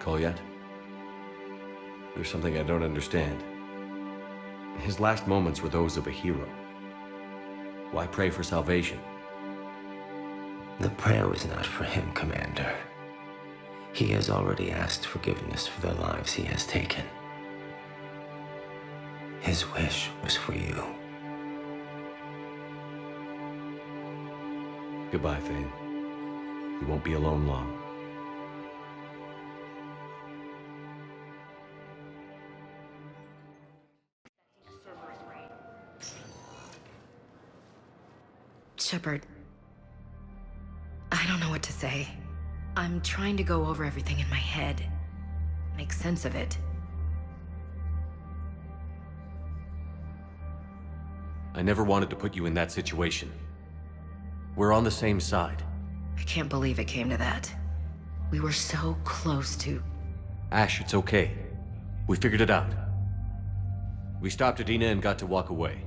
Call yet? There's something I don't understand. His last moments were those of a hero. Why pray for salvation? The prayer was not for him, Commander. He has already asked forgiveness for the lives he has taken. His wish was for you. Goodbye, Thane. You won't be alone long. Shepard, I don't know what to say. I'm trying to go over everything in my head, make sense of it. I never wanted to put you in that situation. We're on the same side. I can't believe it came to that. We were so close to... Ash, it's okay. We figured it out. We stopped Adina and got to walk away.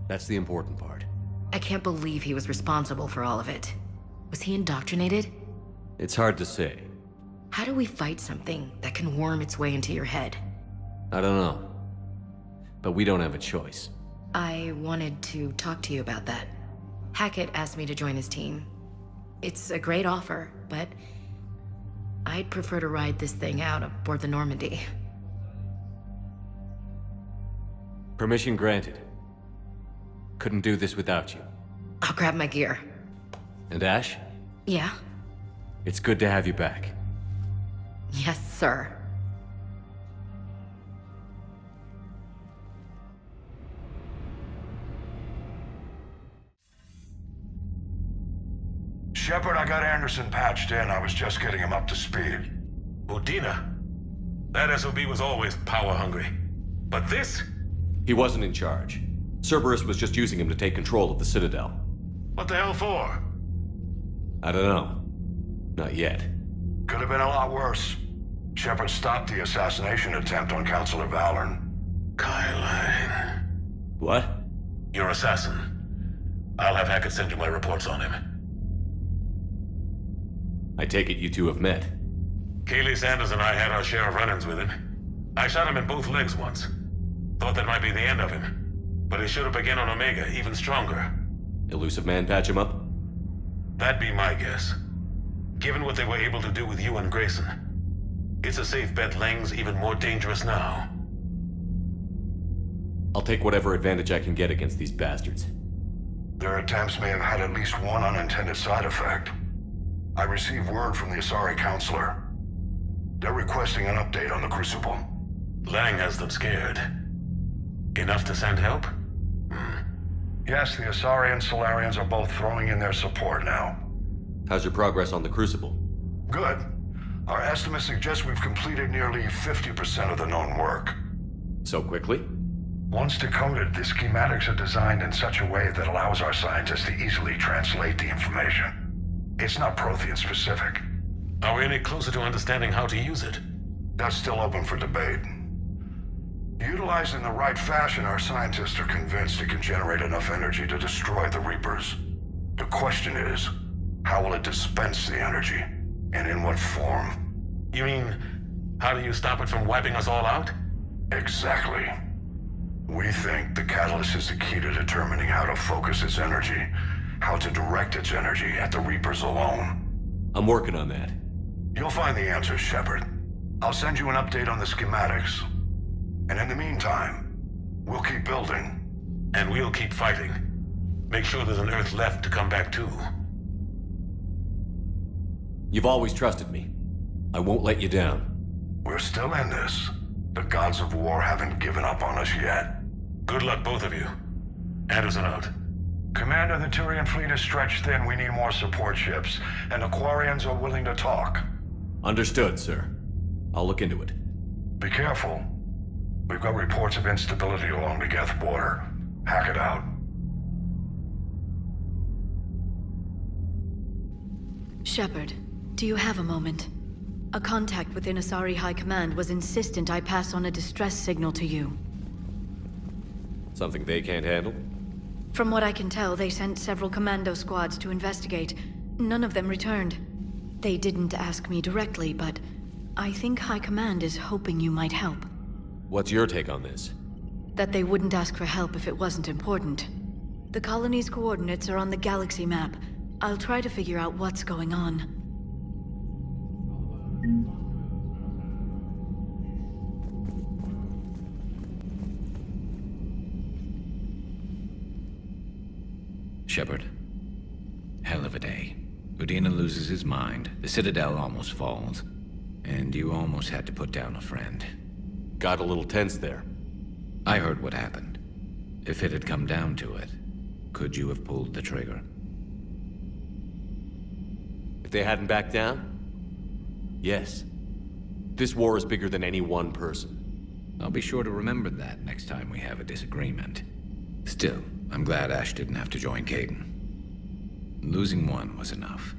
That's the important part. I can't believe he was responsible for all of it. Was he indoctrinated? It's hard to say. How do we fight something that can worm its way into your head? I don't know. But we don't have a choice. I wanted to talk to you about that. Hackett asked me to join his team. It's a great offer, but I'd prefer to ride this thing out aboard the Normandy. Permission granted. Couldn't do this without you. I'll grab my gear. And Ash? Yeah? It's good to have you back. Yes, sir. Shepard, I got Anderson patched in. I was just getting him up to speed. Udina? That SOB was always power-hungry. But this? He wasn't in charge. Cerberus was just using him to take control of the Citadel. What the hell for? I don't know. Not yet. Could have been a lot worse. Shepard stopped the assassination attempt on Councilor Valorn. Kyle, What? your assassin. I'll have Hackett send you my reports on him. I take it you two have met. Kaylee Sanders and I had our share of run-ins with him. I shot him in both legs once. Thought that might be the end of him. But he showed up again on Omega, even stronger. Elusive Man patch him up? That'd be my guess. Given what they were able to do with you and Grayson. It's a safe bet Lang's even more dangerous now. I'll take whatever advantage I can get against these bastards. Their attempts may have had at least one unintended side effect. I received word from the Asari Councilor. They're requesting an update on the Crucible. Lang has them scared. Enough to send help? Yes, the Asari and Solarians are both throwing in their support now. How's your progress on the Crucible? Good. Our estimates suggest we've completed nearly 50% of the known work. So quickly? Once decoded, the schematics are designed in such a way that allows our scientists to easily translate the information. It's not Prothean specific. Are we any closer to understanding how to use it? That's still open for debate. Utilized in the right fashion, our scientists are convinced it can generate enough energy to destroy the Reapers. The question is, how will it dispense the energy? And in what form? You mean, how do you stop it from wiping us all out? Exactly. We think the catalyst is the key to determining how to focus its energy, how to direct its energy at the Reapers alone. I'm working on that. You'll find the answers, Shepard. I'll send you an update on the schematics. And in the meantime, we'll keep building. And we'll keep fighting. Make sure there's an Earth left to come back to. You've always trusted me. I won't let you down. We're still in this. The gods of war haven't given up on us yet. Good luck, both of you. Anderson out. Commander, the Turian fleet is stretched thin. We need more support ships. And the Quarians are willing to talk. Understood, sir. I'll look into it. Be careful. We've got reports of instability along the Geth border. Hack it out. Shepard, do you have a moment? A contact within Asari High Command was insistent I pass on a distress signal to you. Something they can't handle? From what I can tell, they sent several commando squads to investigate. None of them returned. They didn't ask me directly, but I think High Command is hoping you might help. What's your take on this? That they wouldn't ask for help if it wasn't important. The colony's coordinates are on the galaxy map. I'll try to figure out what's going on. Shepard. Hell of a day. Udina loses his mind, the Citadel almost falls, and you almost had to put down a friend. Got a little tense there. I heard what happened. If it had come down to it, could you have pulled the trigger? If they hadn't backed down? Yes. This war is bigger than any one person. I'll be sure to remember that next time we have a disagreement. Still, I'm glad Ash didn't have to join Caden. Losing one was enough.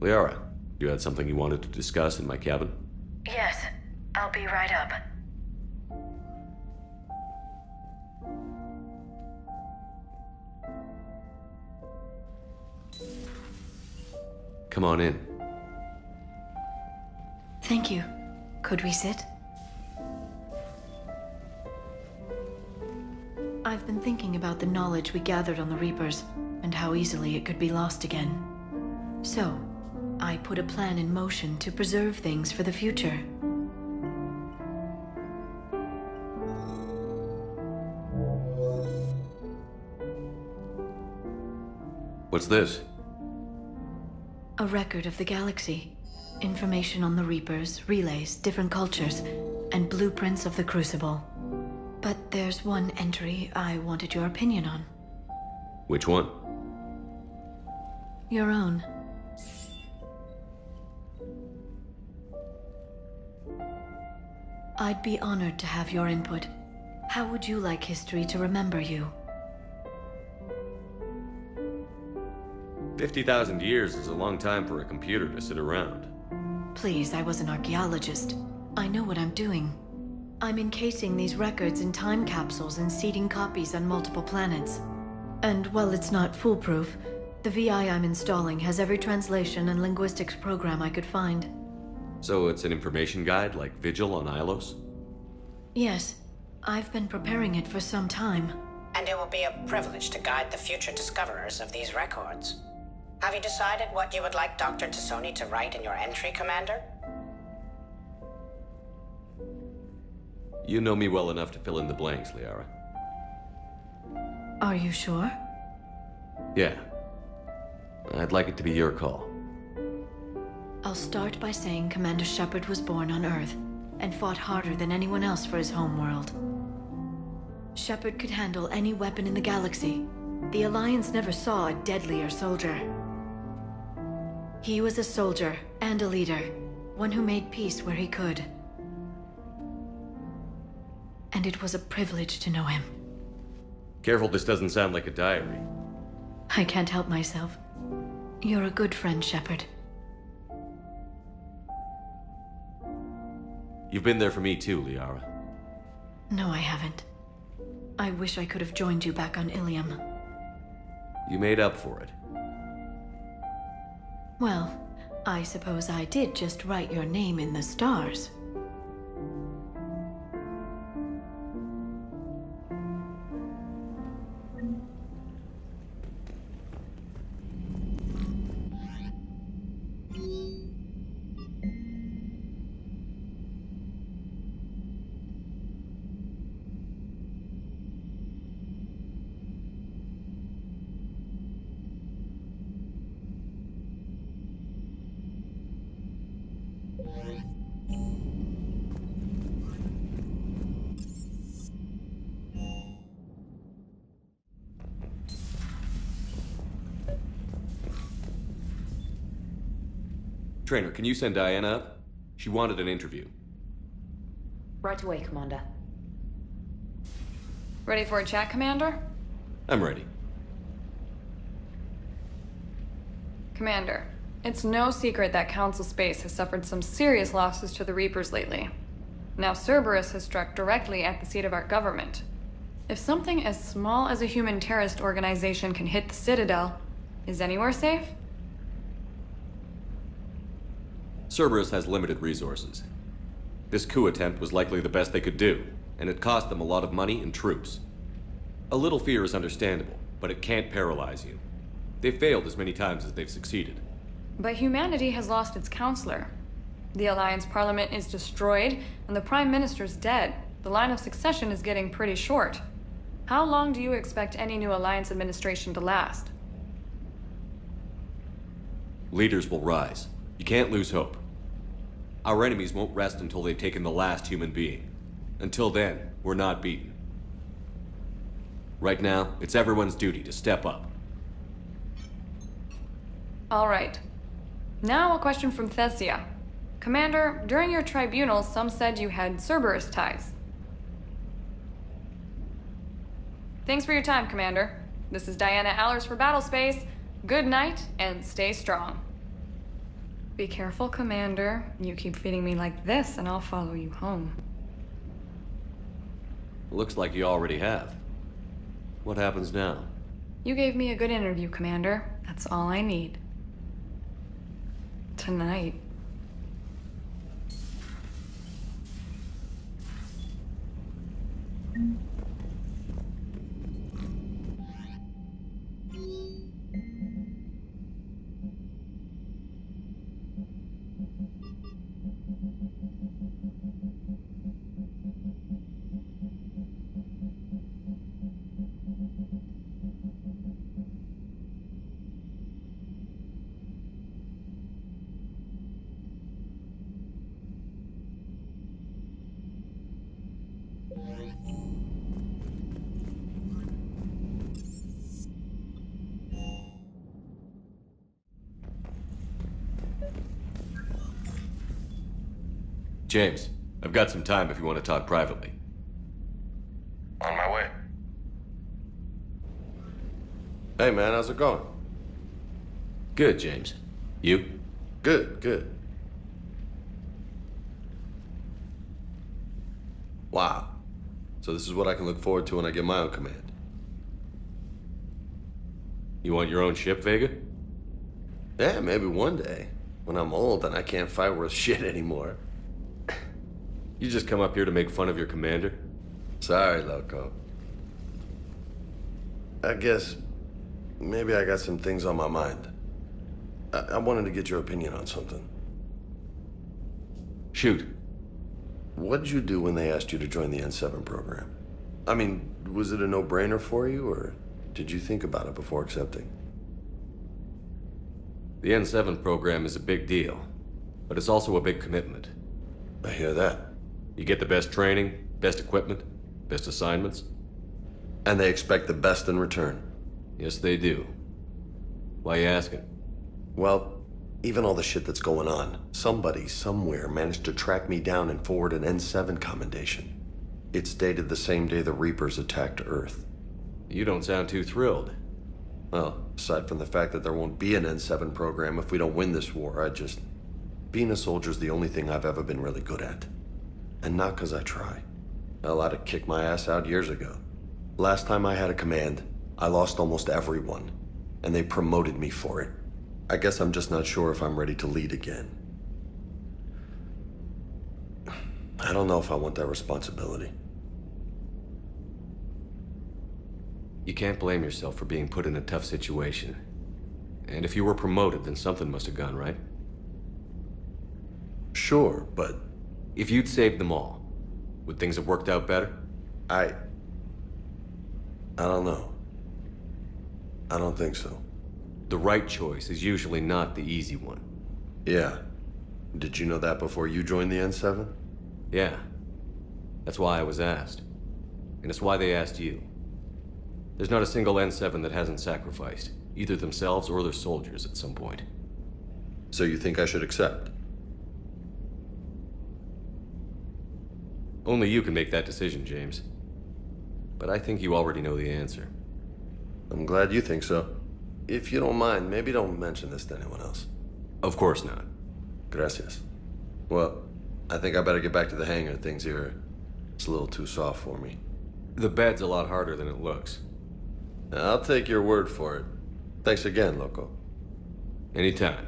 Liara, you had something you wanted to discuss in my cabin? Yes, I'll be right up. Come on in. Thank you. Could we sit? I've been thinking about the knowledge we gathered on the Reapers, and how easily it could be lost again. So, I put a plan in motion to preserve things for the future. What's this? A record of the galaxy. Information on the Reapers, relays, different cultures, and blueprints of the Crucible. But there's one entry I wanted your opinion on. Which one? Your own. I'd be honored to have your input. How would you like history to remember you? 50,000 years is a long time for a computer to sit around. Please, I was an archaeologist. I know what I'm doing. I'm encasing these records in time capsules and seeding copies on multiple planets. And while it's not foolproof, the VI I'm installing has every translation and linguistics program I could find. So it's an information guide like Vigil on Ilos? Yes, I've been preparing it for some time. And it will be a privilege to guide the future discoverers of these records. Have you decided what you would like Dr. Tassoni to write in your entry, Commander? You know me well enough to fill in the blanks, Liara. Are you sure? Yeah. I'd like it to be your call. I'll start by saying Commander Shepard was born on Earth and fought harder than anyone else for his homeworld. Shepard could handle any weapon in the galaxy. The Alliance never saw a deadlier soldier. He was a soldier and a leader, one who made peace where he could. And it was a privilege to know him. Careful this doesn't sound like a diary. I can't help myself. You're a good friend, Shepard. You've been there for me too, Liara. No, I haven't. I wish I could have joined you back on Ilium. You made up for it. Well, I suppose I did just write your name in the stars. Trainer, can you send Diana up? She wanted an interview. Right away, Commander. Ready for a chat, Commander? I'm ready. Commander, it's no secret that Council Space has suffered some serious losses to the Reapers lately. Now Cerberus has struck directly at the seat of our government. If something as small as a human terrorist organization can hit the Citadel, is anywhere safe? Cerberus has limited resources. This coup attempt was likely the best they could do, and it cost them a lot of money and troops. A little fear is understandable, but it can't paralyze you. They've failed as many times as they've succeeded. But humanity has lost its counselor. The Alliance Parliament is destroyed, and the Prime Minister's dead. The line of succession is getting pretty short. How long do you expect any new Alliance administration to last? Leaders will rise. You can't lose hope. Our enemies won't rest until they've taken the last human being. Until then, we're not beaten. Right now, it's everyone's duty to step up. All right. Now a question from Thessia. Commander, during your tribunal, some said you had Cerberus ties. Thanks for your time, Commander. This is Diana Allers for Battlespace. Good night, and stay strong. Be careful, Commander. You keep feeding me like this, and I'll follow you home. Looks like you already have. What happens now? You gave me a good interview, Commander. That's all I need. Tonight. James, I've got some time if you want to talk privately. On my way. Hey man, how's it going? Good, James. You? Good, good. Wow. So this is what I can look forward to when I get my own command. You want your own ship, Vega? Yeah, maybe one day. When I'm old and I can't fight worth shit anymore. You just come up here to make fun of your commander? Sorry, Loco. I guess maybe I got some things on my mind. I wanted to get your opinion on something. Shoot. What did you do when they asked you to join the N7 program? I mean, was it a no-brainer for you, or did you think about it before accepting? The N7 program is a big deal, but it's also a big commitment. I hear that. You get the best training, best equipment, best assignments. And they expect the best in return. Yes, they do. Why you asking? Well, even all the shit that's going on, somebody somewhere managed to track me down and forward an N7 commendation. It's dated the same day the Reapers attacked Earth. You don't sound too thrilled. Well, aside from the fact that there won't be an N7 program if we don't win this war, being a soldier's the only thing I've ever been really good at. And not because I try. Hell, I'd have kicked my ass out years ago. Last time I had a command, I lost almost everyone, and they promoted me for it. I guess I'm just not sure if I'm ready to lead again. I don't know if I want that responsibility. You can't blame yourself for being put in a tough situation. And if you were promoted, then something must have gone right. Sure, but... If you'd saved them all, would things have worked out better? I don't know. I don't think so. The right choice is usually not the easy one. Yeah. Did you know that before you joined the N7? Yeah. That's why I was asked. And it's why they asked you. There's not a single N7 that hasn't sacrificed, either themselves or their soldiers at some point. So you think I should accept? Only you can make that decision, James. But I think you already know the answer. I'm glad you think so. If you don't mind, maybe don't mention this to anyone else. Of course not. Gracias. Well, I think I better get back to the hangar. Things here, it's a little too soft for me. The bed's a lot harder than it looks. I'll take your word for it. Thanks again, Loco. Anytime.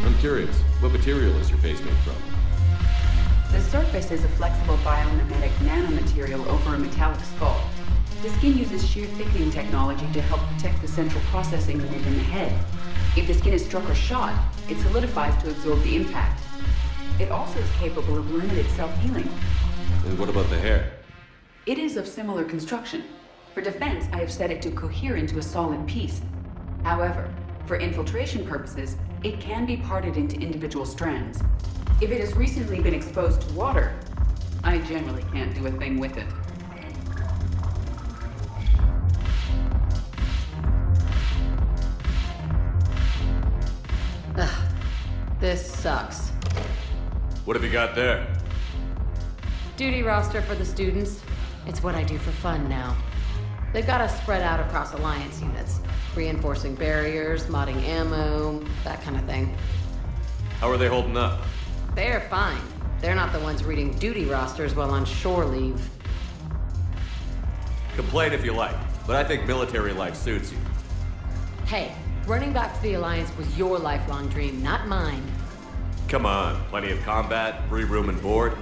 I'm curious, what material is your base made from? The surface is a flexible biomimetic nanomaterial over a metallic skull. The skin uses shear thickening technology to help protect the central processing unit in the head. If the skin is struck or shot, it solidifies to absorb the impact. It also is capable of limited self-healing. And what about the hair? It is of similar construction. For defense, I have set it to cohere into a solid piece. However, for infiltration purposes, it can be parted into individual strands. If it has recently been exposed to water, I generally can't do a thing with it. Ugh, this sucks. What have you got there? Duty roster for the students. It's what I do for fun now. They've got us spread out across Alliance units. Reinforcing barriers, modding ammo, that kind of thing. How are they holding up? They're fine. They're not the ones reading duty rosters while on shore leave. Complain if you like, but I think military life suits you. Hey, running back to the Alliance was your lifelong dream, not mine. Come on, plenty of combat, free room and board,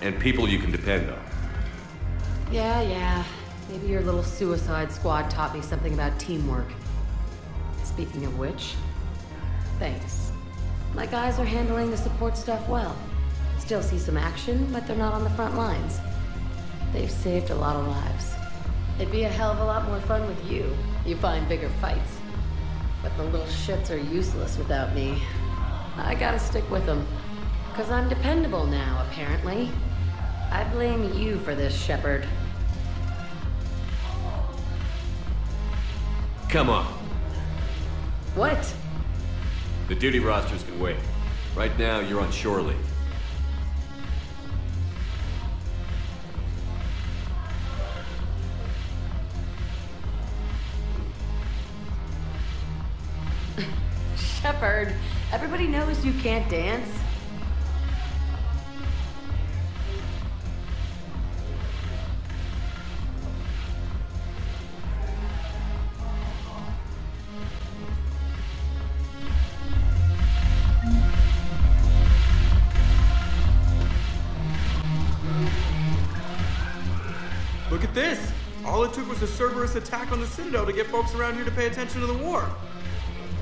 and people you can depend on. Yeah. Maybe your little suicide squad taught me something about teamwork. Speaking of which, thanks. My guys are handling the support stuff well. Still see some action, but they're not on the front lines. They've saved a lot of lives. It'd be a hell of a lot more fun with you. You find bigger fights. But the little shits are useless without me. I gotta stick with them. 'Cause I'm dependable now, apparently. I blame you for this, Shepard. Come on. What? The duty rosters can wait. Right now, you're on shore leave. Shepard, everybody knows you can't dance. Look at this! All it took was a Cerberus attack on the Citadel to get folks around here to pay attention to the war.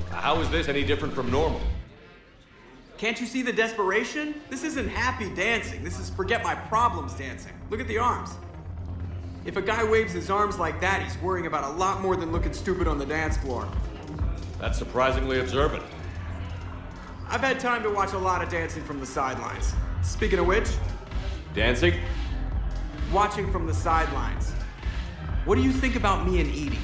How is this any different from normal? Can't you see the desperation? This isn't happy dancing. This is forget my problems dancing. Look at the arms. If a guy waves his arms like that, he's worrying about a lot more than looking stupid on the dance floor. That's surprisingly observant. I've had time to watch a lot of dancing from the sidelines. Speaking of which, Dancing? watching from the sidelines. What do you think about me and Edie?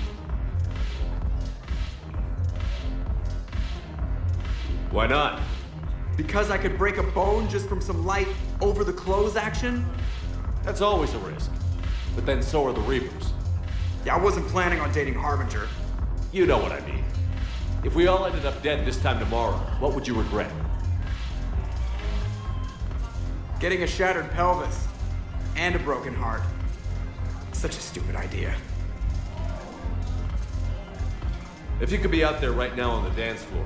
Why not? Because I could break a bone just from some light over-the-clothes action? That's always a risk. But then so are the Reapers. Yeah, I wasn't planning on dating Harbinger. You know what I mean. If we all ended up dead this time tomorrow, what would you regret? Getting a shattered pelvis. And a broken heart. Such a stupid idea. If you could be out there right now on the dance floor,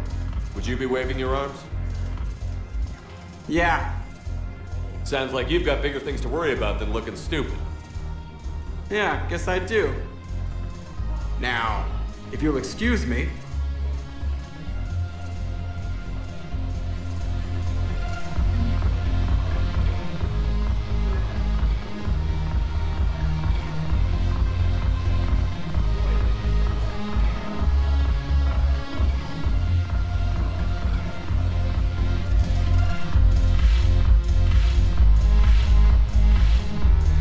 would you be waving your arms? Yeah. Sounds like you've got bigger things to worry about than looking stupid. Yeah, guess I do. Now, if you'll excuse me.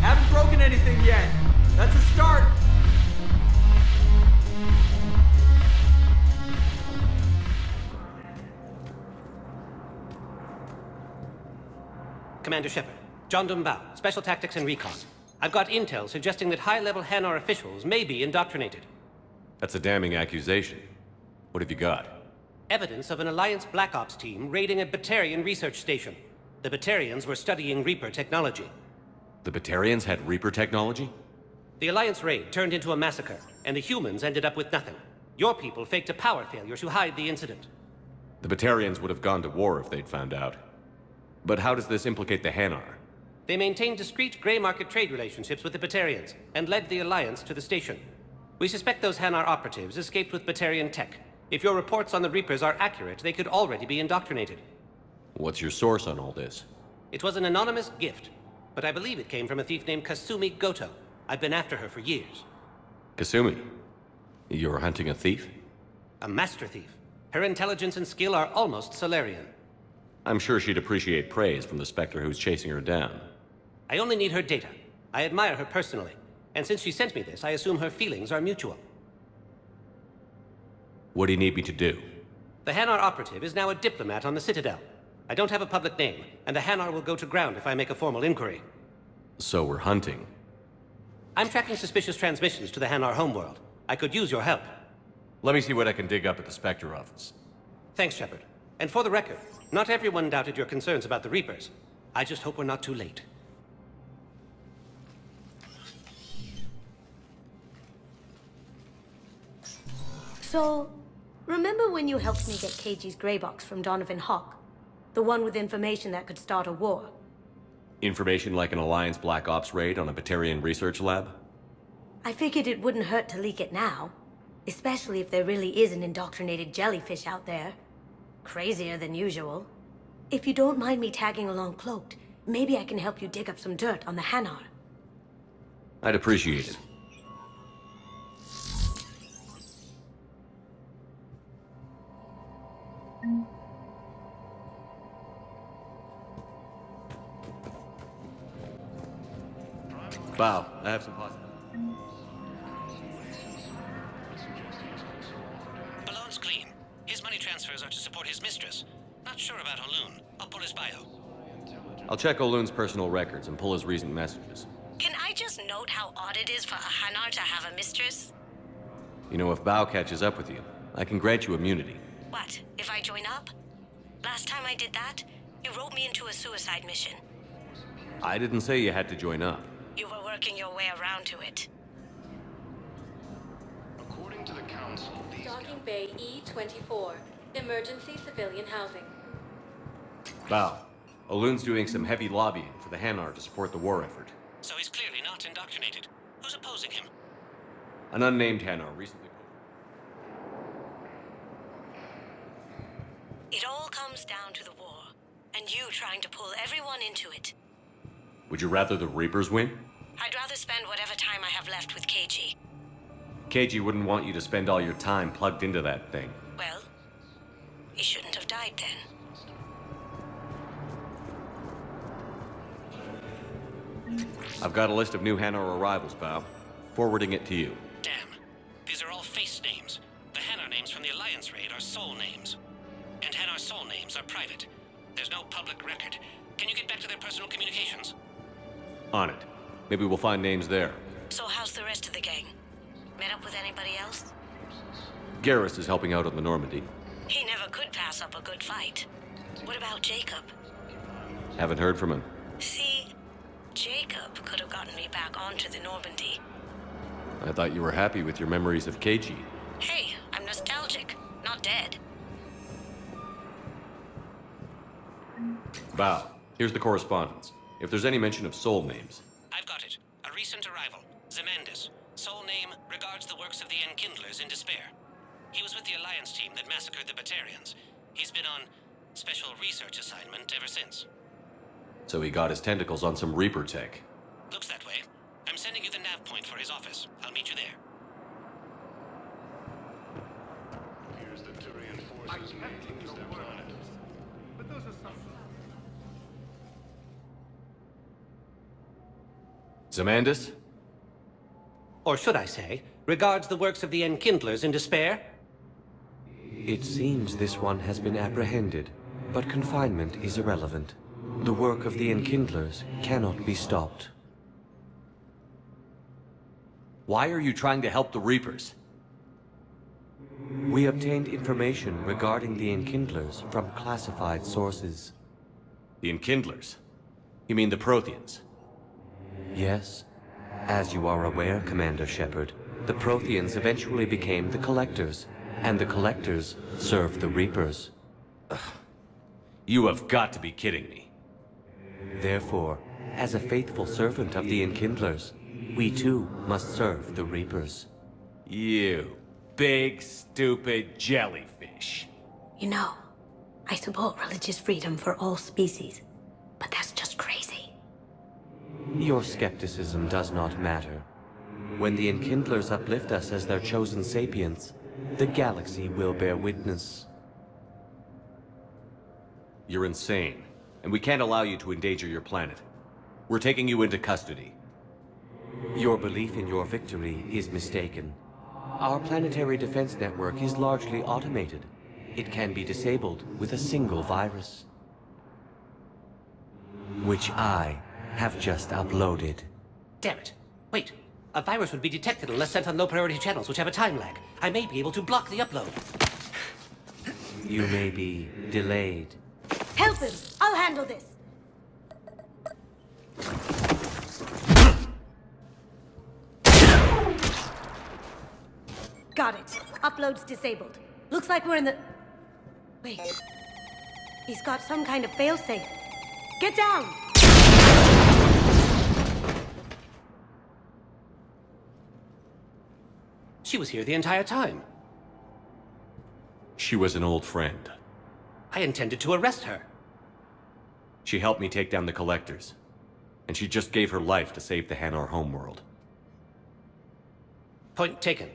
Haven't broken anything yet. That's a start. Commander Shepard, John Dumbao, Special Tactics and Recon. I've got intel suggesting that high-level Hanar officials may be indoctrinated. That's a damning accusation. What have you got? Evidence of an Alliance Black Ops team raiding a Batarian research station. The Batarians were studying Reaper technology. The Batarians had Reaper technology? The Alliance raid turned into a massacre, and the humans ended up with nothing. Your people faked a power failure to hide the incident. The Batarians would have gone to war if they'd found out. But how does this implicate the Hanar? They maintained discreet gray market trade relationships with the Batarians, and led the Alliance to the station. We suspect those Hanar operatives escaped with Batarian tech. If your reports on the Reapers are accurate, they could already be indoctrinated. What's your source on all this? It was an anonymous gift, but I believe it came from a thief named Kasumi Goto. I've been after her for years. Kasumi? You're hunting a thief? A master thief. Her intelligence and skill are almost Solarian. I'm sure she'd appreciate praise from the Spectre who's chasing her down. I only need her data. I admire her personally, and since she sent me this, I assume her feelings are mutual. What do you need me to do? The Hanar operative is now a diplomat on the Citadel. I don't have a public name, and the Hanar will go to ground if I make a formal inquiry. So we're hunting. I'm tracking suspicious transmissions to the Hanar homeworld. I could use your help. Let me see what I can dig up at the Spectre office. Thanks, Shepard. And for the record, not everyone doubted your concerns about the Reapers. I just hope we're not too late. So, remember when you helped me get KG's grey box from Donovan Hawk? The one with information that could start a war? Information like an Alliance Black Ops raid on a Batarian research lab? I figured it wouldn't hurt to leak it now. Especially if there really is an indoctrinated jellyfish out there. Crazier than usual. If you don't mind me tagging along cloaked, maybe I can help you dig up some dirt on the Hanar. I'd appreciate it. Wow, I have some positive. Balloon's clean. His money transfers are to support his mistress. Not sure about Haloon. I'll pull his bio. I'll check O'Loon's personal records and pull his recent messages. Can I just note how odd it is for a Hanar to have a mistress? You know, if Bao catches up with you, I can grant you immunity. What, if I join up? Last time I did that, you wrote me into a suicide mission. I didn't say you had to join up. You were working your way around to it. According to the Council, these... Docking Bay E-24. Emergency civilian housing. Bao, O'Loon's doing some heavy lobbying for the Hanar to support the war effort. So he's clearly not indoctrinated. Who's opposing him? An unnamed Hanar recently... It all comes down to the war, and you trying to pull everyone into it. Would you rather the Reapers win? I'd rather spend whatever time I have left with KG. KG wouldn't want you to spend all your time plugged into that thing. Well, he shouldn't have died then. I've got a list of new Hanar arrivals, Bao. Forwarding it to you. Damn. These are all face names. The Hanar names from the Alliance raid are soul names. And Hanar soul names are private. There's no public record. Can you get back to their personal communications? On it. Maybe we'll find names there. So how's the rest of the gang? Met up with anybody else? Garrus is helping out on the Normandy. He never could pass up a good fight. What about Jacob? Haven't heard from him. See, Jacob could have gotten me back onto the Normandy. I thought you were happy with your memories of KG. Hey, I'm nostalgic, not dead. Bao, here's the correspondence. If there's any mention of soul names. I've got it. A recent arrival. Zemandis. Sole name regards the works of the Enkindlers in despair. He was with the Alliance team that massacred the Batarians. He's been on special research assignment ever since. So he got his tentacles on some Reaper tech. Looks that way. I'm sending you the nav point for his office. I'll meet you there. Appears that Turian forces may lose their planet. But those are some... Zemandis? Or should I say, regards the works of the Enkindlers in despair? It seems this one has been apprehended, but confinement is irrelevant. The work of the Enkindlers cannot be stopped. Why are you trying to help the Reapers? We obtained information regarding the Enkindlers from classified sources. The Enkindlers? You mean the Protheans? Yes. As you are aware, Commander Shepard, the Protheans eventually became the Collectors, and the Collectors served the Reapers. You have got to be kidding me. Therefore, as a faithful servant of the Enkindlers, we too must serve the Reapers. You big, stupid jellyfish. You know, I support religious freedom for all species, but that's just crazy. Your skepticism does not matter. When the Enkindlers uplift us as their chosen sapients, the galaxy will bear witness. You're insane, and we can't allow you to endanger your planet. We're taking you into custody. Your belief in your victory is mistaken. Our planetary defense network is largely automated. It can be disabled with a single virus, which I have just uploaded. Damn it. Wait. A virus would be detected unless sent on low-priority channels, which have a time lag. I may be able to block the upload. You may be delayed. Help him! I'll handle this! Got it. Upload's disabled. Looks like we're in the... Wait. He's got some kind of failsafe. Get down! She was here the entire time. She was an old friend. I intended to arrest her. She helped me take down the Collectors. And she just gave her life to save the Hanar homeworld. Point taken.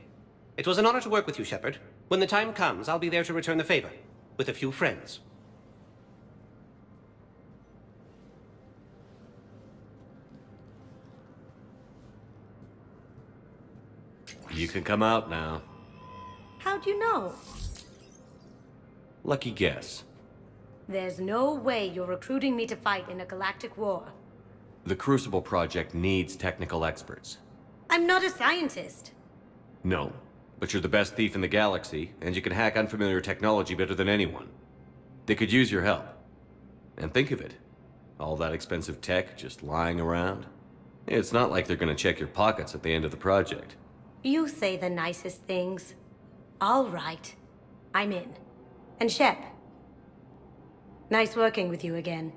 It was an honor to work with you, Shepard. When the time comes, I'll be there to return the favor. With a few friends. You can come out now. How'd you know? Lucky guess. There's no way you're recruiting me to fight in a galactic war. The Crucible Project needs technical experts. I'm not a scientist. No, but you're the best thief in the galaxy, and you can hack unfamiliar technology better than anyone. They could use your help. And think of it. All that expensive tech just lying around. It's not like they're gonna check your pockets at the end of the project. You say the nicest things. All right. I'm in. And Shep. Nice working with you again.